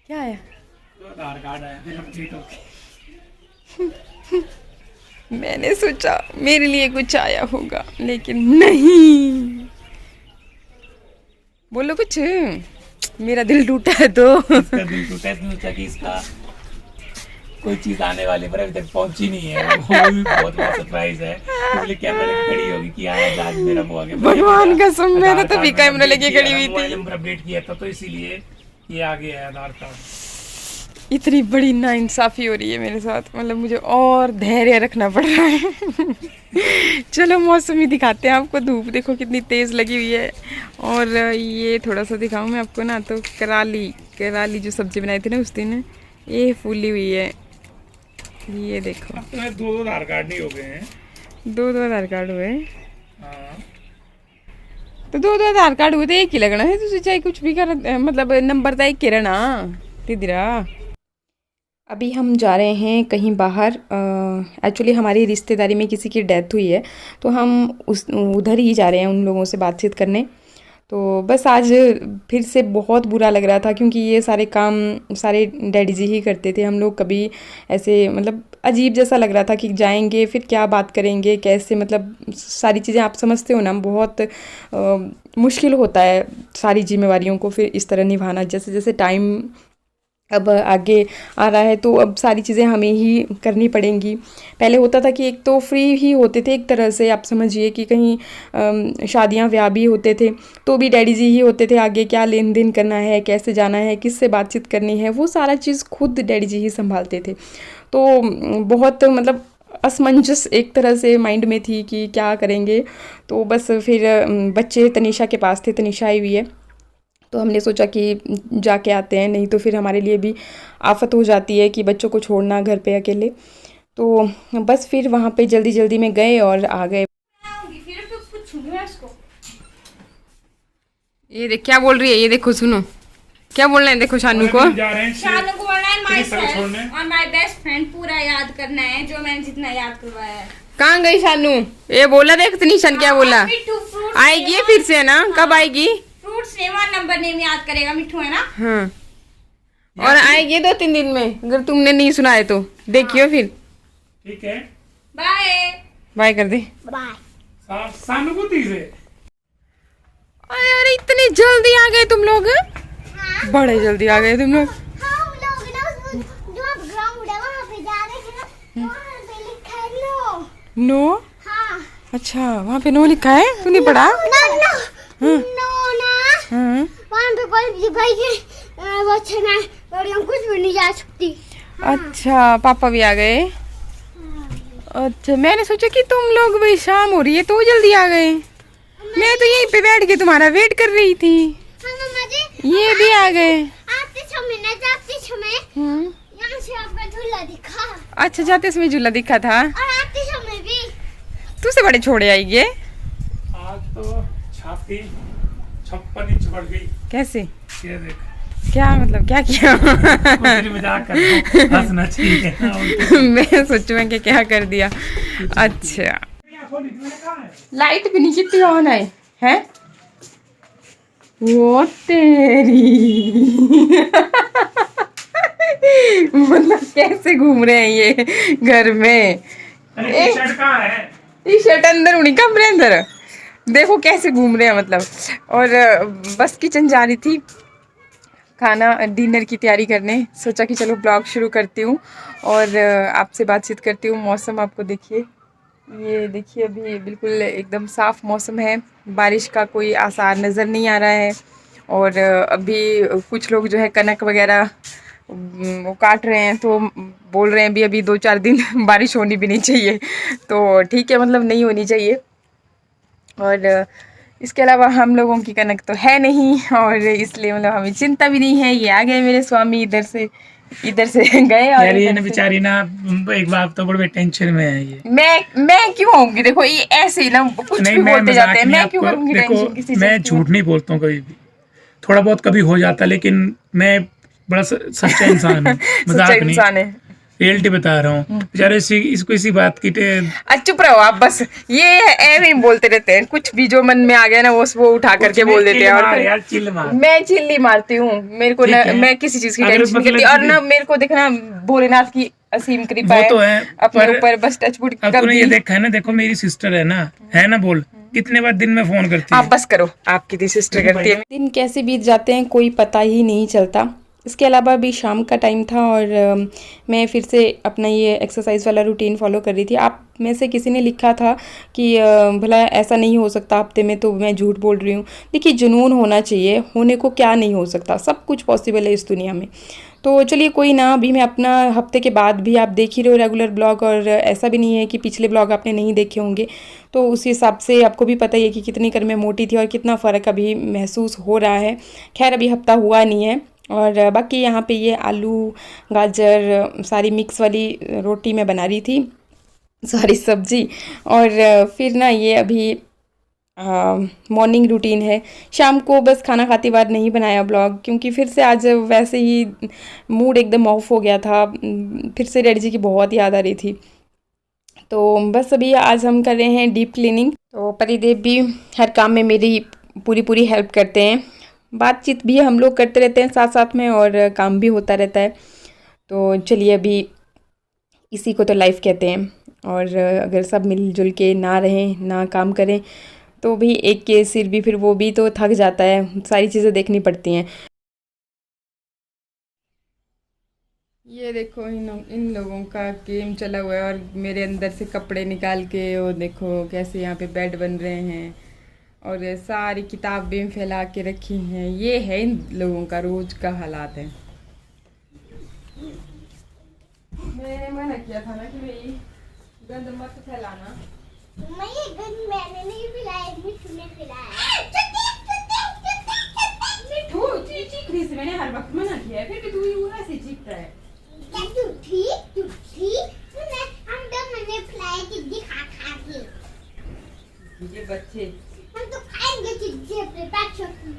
क्या आया? तो आधार कार्ड आया फिर अपडेट होके। मैंने सोचा मेरे लिए कुछ आया होगा, लेकिन नहीं। बोलो कुछ। मेरा दिल टूटा है तो। इसका दिल टूटा, इसने सोचा कि इसका कोई चीज आने वाली पर अभी तक पहुंची नहीं है। वो भी बहुत बड़ा सरप्राइज है, इसलिए कैमरा लेके खड़ी होगी कि आज मेरा वो आ गया। भगवान कसम, मैं तो आधार तभी कार्ड कैमरा मैंने लेके अपडेट खड़ी किया हुई था, मोबाइल थी। नंबर अपडेट किया था, तो इसीलिए ये आ गया है आधार कार्ड। इतनी बड़ी नाइंसाफी हो रही है मेरे साथ, मतलब मुझे और धैर्य रखना पड़ रहा है। चलो मौसम ही दिखाते हैं आपको। धूप देखो कितनी तेज़ लगी हुई है। और ये थोड़ा सा दिखाऊं मैं आपको ना, तो कराली कराली जो सब्जी बनाई थी ना उस दिन, ये फूली हुई है। ये देखो, अब तो मेरे दो आधार कार्ड नहीं हो गए हैं। दो दो आधार कार्ड हुए। हाँ, तो दो दो आधार कार्ड हुए तो एक ही लगना है। तुझे चाहे कुछ भी कर, मतलब नंबर तो एक ही रहना दीदीरा। अभी हम जा रहे हैं कहीं बाहर। एक्चुअली हमारी रिश्तेदारी में किसी की डेथ हुई है, तो हम उधर ही जा रहे हैं उन लोगों से बातचीत करने। तो बस आज फिर से बहुत बुरा लग रहा था, क्योंकि ये सारे काम सारे डैडी जी ही करते थे। हम लोग कभी ऐसे, मतलब अजीब जैसा लग रहा था कि जाएंगे फिर क्या बात करेंगे, कैसे, मतलब सारी चीज़ें आप समझते हो ना, बहुत मुश्किल होता है सारी जिम्मेवारियों को फिर इस तरह निभाना। जैसे जैसे टाइम अब आगे आ रहा है, तो अब सारी चीज़ें हमें ही करनी पड़ेंगी। पहले होता था कि एक तो फ्री ही होते थे एक तरह से, आप समझिए कि कहीं शादियां ब्याह भी होते थे तो भी डैडी जी ही होते थे आगे, क्या लेन देन करना है, कैसे जाना है, किससे बातचीत करनी है, वो सारा चीज़ खुद डैडी जी ही संभालते थे। तो बहुत, मतलब असमंजस एक तरह से माइंड में थी कि क्या करेंगे। तो बस फिर बच्चे तनीषा के पास थे, तनीषा आई हुई है, तो हमने सोचा कि जाके आते हैं, नहीं तो फिर हमारे लिए भी आफत हो जाती है कि बच्चों को छोड़ना घर पे अकेले। तो बस फिर वहाँ पे जल्दी जल्दी में गए और आ गए। ये देख क्या बोल रही है, ये देखो, सुनो क्या बोल रहे हैं, देखो शानू को। जा रहे हैं शानू को बोलना है माय छोड़ने। सेल्फ और माय बेस्ट फ्रेंड, पूरा याद करना है जो मैंने जितना याद करवाया है। कहाँ गई शानू? ये बोला देख निशान क्या बोला, आएगी फिर से ना, कब आएगी? फ्रूट्स नेम और नंबर नेम याद करेगा, मिठू है ना। हाँ, और आएगी 2-3 दिन में, अगर तुमने नहीं सुना है तो देखियो फिर। ठीक है, बाय बाय कर दे। बाय। सहानुभूति से। अरे अरे इतनी जल्दी आ गए तुम लोग, बड़े जल्दी आ गए तुम लोग। हम लोग ना जो आप ग्राउंड है वहाँ पे जा रहे थे ना, वहाँ पे लिखा है नो। नो? हाँ। अच्छा, वहाँ पे नो लिखा है, तूने पढ़ा? नो ना। हाँ। वहाँ पे कोई भाई के वो छना है, और हम कुछ भी नहीं जा सकती। अच्छा, पापा भी आ गए। अच्छा, मैंने सोचा कि तुम लोग भाई शाम हो रही है तो जल्दी आ गए। मैं तो यहीं पे बैठ के तुम्हारा वेट कर रही थी। हाँ मम्मा जी, ये भी आ गए। आते समय ना जाते समय यहाँ से आपका झूला दिखा, अच्छा, जाते समय झूला दिखा था, और आते समय भी। तुझसे बड़े छोड़े आएंगे। आज तो छाती 56 इंच बढ़ गई। कैसे? ये देख, क्या मतलब, क्या किया? मेरी मजाक कर रहा हूं, हंसना चाहिए। मैं सोचू मैं कि क्या कर दिया। अच्छा, लाइट भी नहीं कितनी ऑन है, हैं? वो तेरी। मतलब कैसे घूम रहे हैं ये घर में। अरे टी-शर्ट कहाँ है? टी शर्ट अंदर उन्हीं कमरे अंदर, देखो कैसे घूम रहे हैं मतलब। और बस किचन जा रही थी खाना डिनर की तैयारी करने, सोचा कि चलो ब्लॉग शुरू करती हूँ और आपसे बातचीत करती हूँ। मौसम आपको देखिए, ये देखिए अभी बिल्कुल एकदम साफ़ मौसम है, बारिश का कोई आसार नज़र नहीं आ रहा है। और अभी कुछ लोग जो है कनक वगैरह वो काट रहे हैं, तो बोल रहे हैं भी अभी 2-4 दिन बारिश होनी भी नहीं चाहिए। तो ठीक है, मतलब नहीं होनी चाहिए। और इसके अलावा हम लोगों की कनक तो है नहीं, और इसलिए मतलब हमें चिंता भी नहीं है। ये आ गए मेरे स्वामी, इधर से गए। और यार ये ना बेचारी ना एक बात तो बड़े टेंशन में है ये। मैं क्यों होंगी? देखो ये ऐसे ही ना कुछ नहीं, भी मैं बोलते जाते हैं, मजाक नहीं, मैं क्यों आपको करूंगी देखो, टेंशन किसी मैं चीज़ की? झूठ नहीं बोलता हूँ कभी भी, थोड़ा बहुत कभी हो जाता, लेकिन मैं बड़ा सच्चा इंसान हूँ, सच्चा मजाक नहीं। इंसान है। रियलिटी बता रहा हूँ बेचारे, इसको इसी बात की चुप रहो आप बस। ये ऐसे ही बोलते रहते हैं, कुछ भी जो मन में आ गया ना वो उठा करके बोल देते हैं। और यार चिल मार। मैं चिल नहीं मारती हूँ, मेरे को ना, मैं किसी चीज की टेंशन नहीं करती। और ना मेरे को देखना भोलेनाथ की असीम कृपा वो तो है अपने ऊपर, बस टचवुड अब कर तूने दी। ये देखा है ना, देखो मेरी सिस्टर है ना बोल, कितने बार दिन में फोन करती आप है। बस करो, आपकी थी सिस्टर करती है। दिन कैसे बीत जाते हैं कोई पता ही नहीं चलता। इसके अलावा अभी शाम का टाइम था और मैं फिर से अपना ये एक्सरसाइज वाला रूटीन फॉलो कर रही थी। आप में से किसी ने लिखा था कि भला ऐसा नहीं हो सकता हफ्ते में, तो मैं झूठ बोल रही हूँ। देखिए, जुनून होना चाहिए, होने को क्या नहीं हो सकता, सब कुछ पॉसिबल है इस दुनिया में। तो चलिए कोई ना, अभी मैं अपना हफ्ते के बाद भी, आप देख ही रहे हो रेगुलर ब्लॉग, और ऐसा भी नहीं है कि पिछले ब्लॉग आपने नहीं देखे होंगे। तो उस हिसाब से आपको भी पता ही है कि कितनी कर मैं मोटी थी और कितना फ़र्क अभी महसूस हो रहा है। खैर अभी हफ्ता हुआ नहीं है। और बाकी यहाँ पे ये आलू गाजर सारी मिक्स वाली रोटी मैं बना रही थी, सारी सब्जी। और फिर ना ये अभी मॉर्निंग रूटीन है। शाम को बस खाना खाते बाद नहीं बनाया ब्लॉग, क्योंकि फिर से आज वैसे ही मूड एकदम ऑफ हो गया था। फिर से डैडी जी की बहुत याद आ रही थी। तो बस अभी आज हम कर रहे हैं डीप क्लीनिंग। तो परिदेव भी हर काम में मेरी पूरी हेल्प करते हैं। बातचीत भी हम लोग करते रहते हैं साथ साथ में, और काम भी होता रहता है। तो चलिए, अभी इसी को तो लाइफ कहते हैं। और अगर सब मिलजुल के ना रहें, ना काम करें, तो भी एक के सिर भी, फिर वो भी तो थक जाता है, सारी चीज़ें देखनी पड़ती हैं। ये देखो इन लोगों का गेम चला हुआ है, और मेरे अंदर से कपड़े निकाल के वो देखो कैसे यहाँ पे बेड बन रहे हैं, और सारी किताबें फैला के रखी हैं। ये है इन लोगों का रोज का हालात है। मैंने मना किया था ना कि भाई गंद मत फैलाना। मैं ये गंद मैंने नहीं फैलाया, मिठू ने फैलाया। मिठू चीखने से मैंने हर वक्त मना किया है, फिर भी तू यूं ऐसे चीख रहा है। क्या झूठी मैंने फैलाया चिज्जी खा के। ये बच्चे हम तो खाएंगे चिज्जी अपने बच्चों की।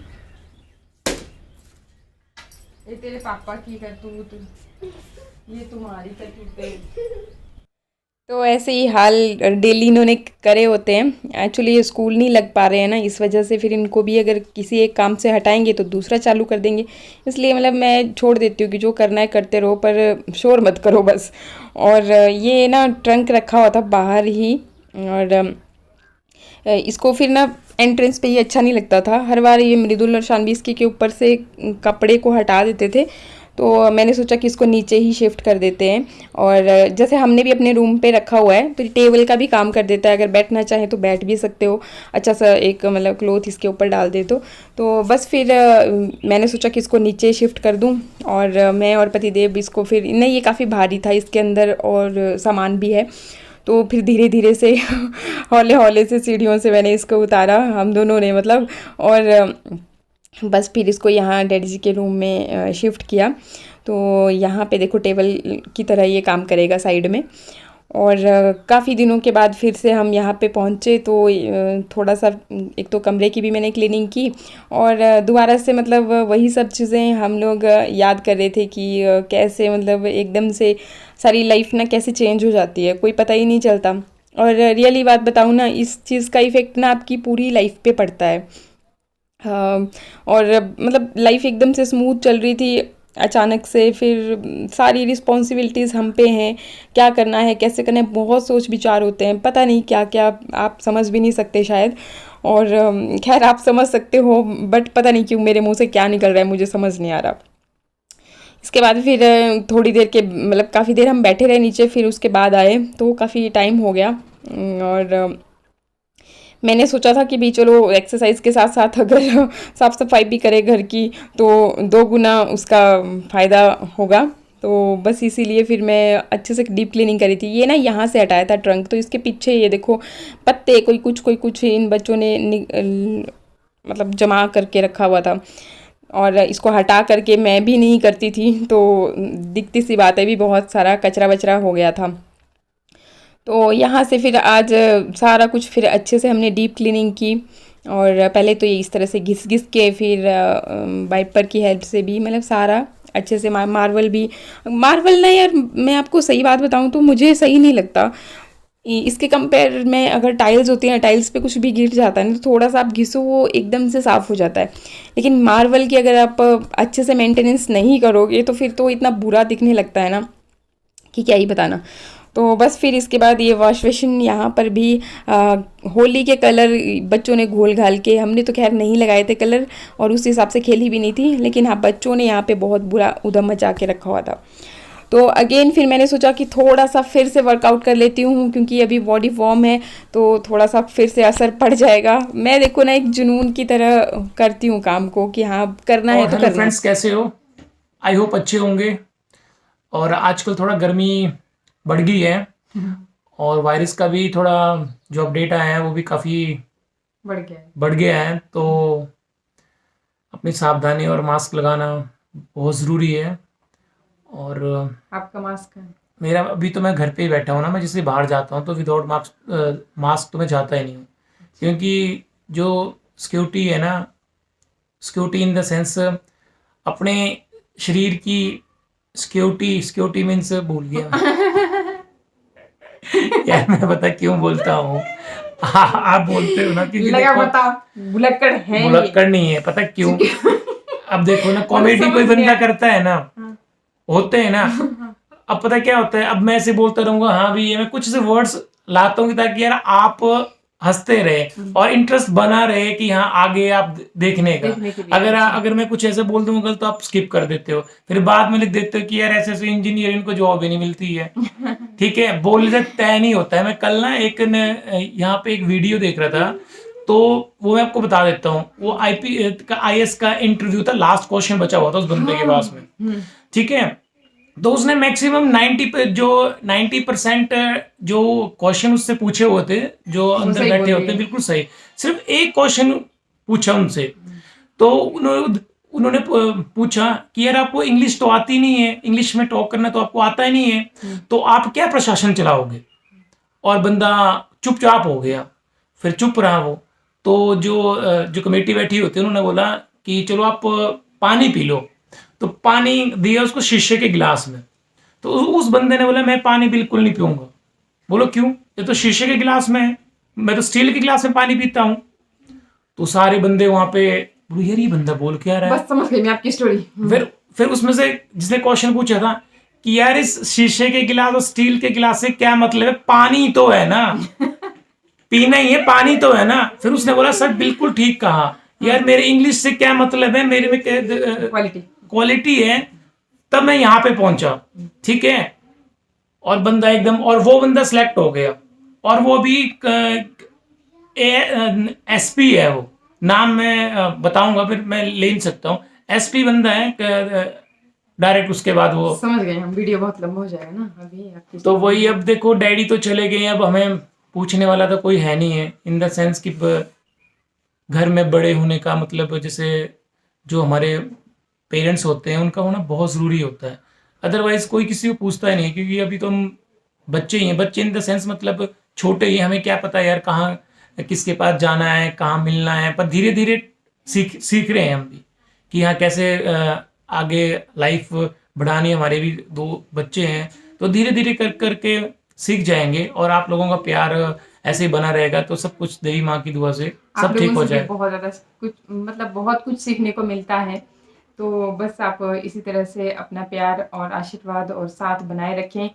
ये तेरे पापा की करतूत, ये तुम्हारी करतूत है। तो ऐसे ही हाल डेली इन्होंने करे होते हैं। एक्चुअली ये स्कूल नहीं लग पा रहे हैं ना, इस वजह से फिर इनको भी अगर किसी एक काम से हटाएंगे तो दूसरा चालू कर देंगे। इसलिए मतलब मैं छोड़ देती हूँ कि जो करना है करते रहो, पर शोर मत करो बस। और ये ना ट्रंक रखा हुआ था बाहर ही, और इसको फिर ना एंट्रेंस पे ही अच्छा नहीं लगता था। हर बार ये मृदुल और शानवी इसके के ऊपर से कपड़े को हटा देते थे, तो मैंने सोचा कि इसको नीचे ही शिफ्ट कर देते हैं। और जैसे हमने भी अपने रूम पे रखा हुआ है, तो टेबल का भी काम कर देता है। अगर बैठना चाहे तो बैठ भी सकते हो, अच्छा सा एक मतलब क्लोथ इसके ऊपर डाल दे तो बस फिर मैंने सोचा कि इसको नीचे शिफ्ट कर दूं। और मैं और पतिदेव इसको फिर, नहीं ये काफ़ी भारी था, इसके अंदर और सामान भी है, तो फिर धीरे धीरे से हौले हौले से सीढ़ियों से मैंने इसको उतारा, हम दोनों ने मतलब। और बस फिर इसको यहाँ डैडी जी के रूम में शिफ्ट किया। तो यहाँ पे देखो टेबल की तरह ये काम करेगा साइड में। और काफ़ी दिनों के बाद फिर से हम यहाँ पे पहुँचे, तो थोड़ा सा एक तो कमरे की भी मैंने क्लीनिंग की, और दोबारा से मतलब वही सब चीज़ें हम लोग याद कर रहे थे कि कैसे मतलब एकदम से सारी लाइफ ना कैसे चेंज हो जाती है, कोई पता ही नहीं चलता। और रियली बात बताऊँ ना, इस चीज़ का इफ़ेक्ट ना आपकी पूरी लाइफ पे पड़ता है। और मतलब लाइफ एकदम से स्मूथ चल रही थी, अचानक से फिर सारी रिस्पॉन्सिबिलिटीज़ हम पे हैं, क्या करना है कैसे करना है, बहुत सोच विचार होते हैं, पता नहीं क्या क्या, आप समझ भी नहीं सकते शायद। और खैर आप समझ सकते हो, बट पता नहीं क्यों मेरे मुंह से क्या निकल रहा है मुझे समझ नहीं आ रहा। इसके बाद फिर थोड़ी देर के मतलब काफ़ी देर हम बैठे रहे नीचे, फिर उसके बाद आए तो काफ़ी टाइम हो गया। और मैंने सोचा था कि भी चलो एक्सरसाइज के साथ साथ अगर साफ़ सफाई भी करे घर की तो 2 गुना उसका फ़ायदा होगा। तो बस इसीलिए फिर मैं अच्छे से डीप क्लीनिंग करी थी। ये ना यहाँ से हटाया था ट्रंक, तो इसके पीछे ये देखो पत्ते कोई कुछ इन बच्चों ने मतलब जमा करके रखा हुआ था, और इसको हटा करके मैं भी नहीं करती थी, तो दिखती सी बात है भी बहुत सारा कचरा वचरा हो गया था। तो यहाँ से फिर आज सारा कुछ फिर अच्छे से हमने डीप क्लीनिंग की। और पहले तो ये इस तरह से घिस घिस के, फिर वाइपर की हेल्प से भी मतलब सारा अच्छे से। मार्वल भी, मार्वल नहीं यार, मैं आपको सही बात बताऊं तो मुझे सही नहीं लगता। इसके कंपेयर में अगर टाइल्स होती हैं, टाइल्स पे कुछ भी गिर जाता है ना तो थोड़ा सा आप घिसो वो एकदम से साफ़ हो जाता है। लेकिन मार्वल की अगर आप अच्छे से मेंटेनेंस नहीं करोगे तो फिर तो इतना बुरा दिखने लगता है ना कि क्या ही बताना। तो बस फिर इसके बाद ये वॉश बेसिन यहाँ पर भी होली के कलर बच्चों ने घोल घाल के, हमने तो खैर नहीं लगाए थे कलर और उस हिसाब से खेली भी नहीं थी, लेकिन हाँ बच्चों ने यहाँ पे बहुत बुरा उधम मचा के रखा हुआ था। तो अगेन फिर मैंने सोचा कि थोड़ा सा फिर से वर्कआउट कर लेती हूँ, क्योंकि अभी बॉडी वार्म है तो थोड़ा सा फिर से असर पड़ जाएगा। मैं देखो ना एक जुनून की तरह करती हूँ काम को कि हाँ करना है तो हेलो करना है। फ्रेंड्स, कैसे हो? आई होप अच्छे होंगे। और आजकल थोड़ा गर्मी बढ़ गई है और वायरस का भी थोड़ा जो अपडेट आया है वो भी काफ़ी बढ़ गया है। तो अपनी सावधानी और मास्क लगाना बहुत ज़रूरी है। और आपका मास्क है? मेरा अभी तो मैं घर पे ही बैठा हूँ ना, मैं जैसे बाहर जाता हूँ तो विदाउट मास्क तो मैं जाता ही नहीं हूँ, क्योंकि जो सिक्योरिटी है ना, सिक्योरिटी इन द सेंस अपने शरीर की सिक्योरिटी मीन्स भूल गया यार मैं पता क्यों बोलता हूँ आप बोलते हो ना, क्योंकि लगा देखो बता भुलक्कड़ है ये। भुलक्कड़ नहीं है, पता क्यों? अब देखो ना, कॉमेडी कोई बंदा करता है ना, होते हैं ना, अब पता क्या होता है, अब मैं ऐसे बोलता रहूंगा हाँ भी ये, मैं कुछ से वर्ड्स लाता हूँ ताकि यार आप हंसते रहे और इंटरेस्ट बना रहे कि हाँ आगे आप देखने का। अगर मैं कुछ ऐसे बोल दूंगा तो आप स्किप कर देते हो, फिर बाद में लिख देते हो कि यार ऐसे ऐसे इंजीनियर इनको जॉब ही नहीं मिलती है। ठीक है, बोलने से तय नहीं होता है। मैं कल ना यहाँ पे एक वीडियो देख रहा था, तो वो मैं आपको बता देता हूँ। वो IAS का इंटरव्यू था, लास्ट क्वेश्चन बचा हुआ था उस बंदे के पास में। ठीक है, तो उसने मैक्सिमम 90% जो क्वेश्चन उससे पूछे हुए थे, जो अंदर बैठे होते हैं, बिल्कुल सही। सिर्फ एक क्वेश्चन पूछा उनसे, तो उन्होंने पूछा कि यार आपको इंग्लिश तो आती नहीं है, इंग्लिश में टॉक करना तो आपको आता ही नहीं है, तो आप क्या प्रशासन चलाओगे? और बंदा चुपचाप हो गया, फिर चुप रहा वो। तो जो कमेटी बैठी होती है उन्होंने बोला कि चलो आप पानी पी लो, तो पानी दिया उसको शीशे के गिलास में। तो उस बंदे ने बोला मैं पानी बिल्कुल नहीं पीऊंगा। बोलो क्यों? ये तो शीशे के गिलास में है, मैं तो स्टील के गिलास में पानी पीता हूँ। तो सारे बंदे वहां पे बोले यार ये बंदा बोल क्या रहा है। बस समझ गई मैं आपकी स्टोरी। फिर उसमें से जिसने क्वेश्चन पूछा था कि यार इस शीशे के गिलास और स्टील के गिलास से क्या मतलब है, पानी तो है ना, पीना ही है, पानी तो है ना। फिर उसने बोला सर बिल्कुल ठीक कहा यार, मेरे इंग्लिश से क्या मतलब है, मेरे में क्वालिटी है, तब मैं यहाँ पे पहुंचा। ठीक है, और बंदा एकदम, और वो बंदा सिलेक्ट हो गया, और वो भी SP है, वो नाम मैं बताऊंगा, फिर मैं ले नहीं सकता हूँ। SP बंदा है डायरेक्ट। उसके बाद वो समझ गए हम, वीडियो बहुत लंबा हो जाएगा ना अभी आपकी। तो वही, अब देखो डैडी तो चले गए, अब हमें पूछने वाला तो कोई है नहीं है, इन द सेंस कि घर में बड़े होने का मतलब, जैसे जो हमारे पेरेंट्स होते हैं उनका होना बहुत ज़रूरी होता है। अदरवाइज कोई किसी को पूछता ही नहीं, क्योंकि अभी तो हम बच्चे ही हैं। बच्चे इन द सेंस मतलब छोटे ही, हमें क्या पता यार कहाँ किसके पास जाना है, कहाँ मिलना है। पर धीरे धीरे सीख रहे हैं हम भी कि हाँ कैसे आगे लाइफ बढ़ानी है। हमारे भी 2 बच्चे हैं, तो धीरे धीरे करके सीख जाएंगे, और आप लोगों का प्यार ऐसे ही बना रहेगा तो सब कुछ देवी माँ की दुआ से सब ठीक हो जाए। बहुत ज़्यादा कुछ मतलब बहुत कुछ सीखने को मिलता है। तो बस आप इसी तरह से अपना प्यार और आशीर्वाद और साथ बनाए रखें।